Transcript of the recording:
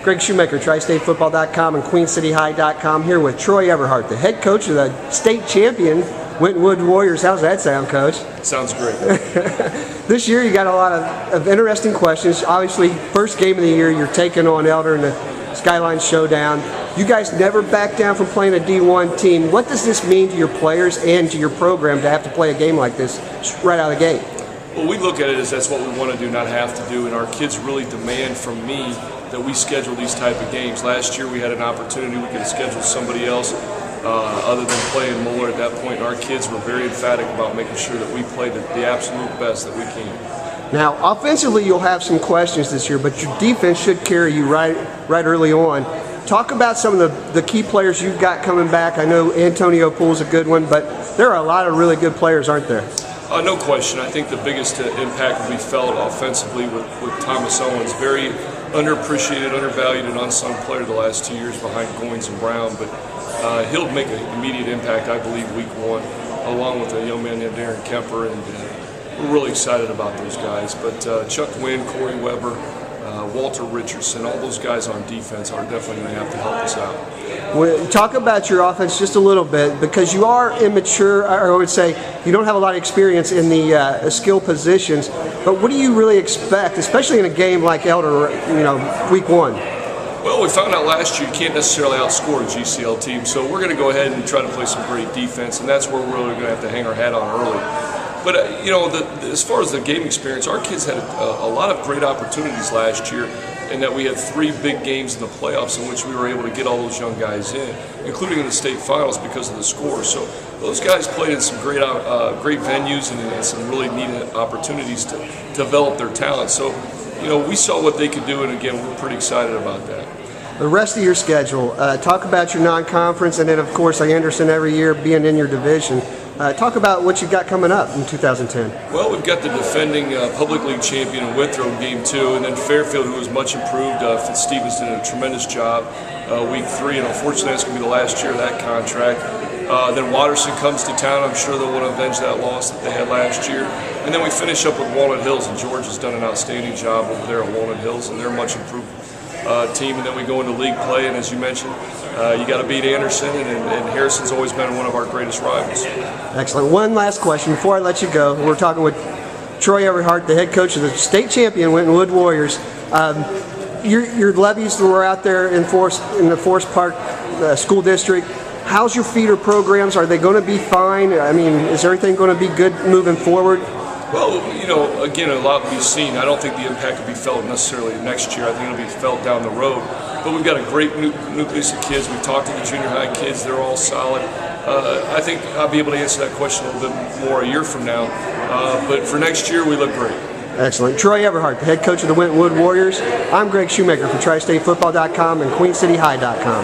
Greg Shoemaker, TriStateFootball.com and QueenCityHigh.com, here with Troy Everhart, the head coach of the state champion Winton Woods Warriors. How's that sound, Coach? Sounds great. This year you got a lot of interesting questions. Obviously, first game of the year, you're taking on Elder in the Skyline Showdown. You guys never back down from playing a D1 team. What does this mean to your players and to your program to have to play a game like this right out of the gate? Well, we look at it as that's what we want to do, not have to do, and our kids really demand from me that we schedule these type of games. Last year we had an opportunity, we could have scheduled somebody else other than playing Muller at that point, and our kids were very emphatic about making sure that we play the absolute best that we can. Now, offensively you'll have some questions this year, but your defense should carry you right early on. Talk about some of the key players you've got coming back. I know Antonio Poole's a good one, but there are a lot of really good players, aren't there? No question. I think the biggest impact will be felt offensively with Thomas Owens. Very underappreciated, undervalued, and unsung player the last 2 years behind Goins and Brown, but he'll make an immediate impact, I believe, week one, along with a young man named Darren Kemper, and we're really excited about those guys. But Chuck Wynn, Corey Weber, Walter Richardson, all those guys on defense are definitely going to have to help us out. Well, talk about your offense just a little bit, because you are immature, or I would say you don't have a lot of experience in the skill positions, but what do you really expect, especially in a game like Elder, week one? Well, we found out last year you can't necessarily outscore a GCL team, so we're going to go ahead and try to play some great defense, and that's where we're really going to have to hang our hat on early. But, as far as the game experience, our kids had a lot of great opportunities last year, in that we had 3 big games in the playoffs in which we were able to get all those young guys in, including in the state finals because of the score. So those guys played in some great venues and some really neat opportunities to develop their talent. So, we saw what they could do, and again, we're pretty excited about that. The rest of your schedule, talk about your non-conference, and then of course Anderson every year being in your division. Talk about what you've got coming up in 2010. Well, we've got the defending Public League champion in Withrow Game 2, and then Fairfield, who was much improved. Fitzstevens did a tremendous job week 3, and unfortunately that's going to be the last year of that contract. Then Watterson comes to town. I'm sure they'll want to avenge that loss that they had last year. And then we finish up with Walnut Hills, and George has done an outstanding job over there at Walnut Hills, and they're a much improved team. And then we go into league play, and as you mentioned, you got to beat Anderson, and Harrison's always been one of our greatest rivals. Excellent. One last question before I let you go. We're talking with Troy Everhart, the head coach of the state champion Winton Woods Warriors. Your levies that were out there in the Forest Park School District, how's your feeder programs? Are they going to be fine? I mean, is everything going to be good moving forward? Well, again, a lot will be seen. I don't think the impact will be felt necessarily next year. I think it'll be felt down the road. But we've got a great nucleus of kids. We've talked to the junior high kids. They're all solid. I think I'll be able to answer that question a little bit more a year from now. But for next year, we look great. Excellent. Troy Everhart, the head coach of the Winton Woods Warriors. I'm Greg Shoemaker from TriStateFootball.com and QueenCityHigh.com.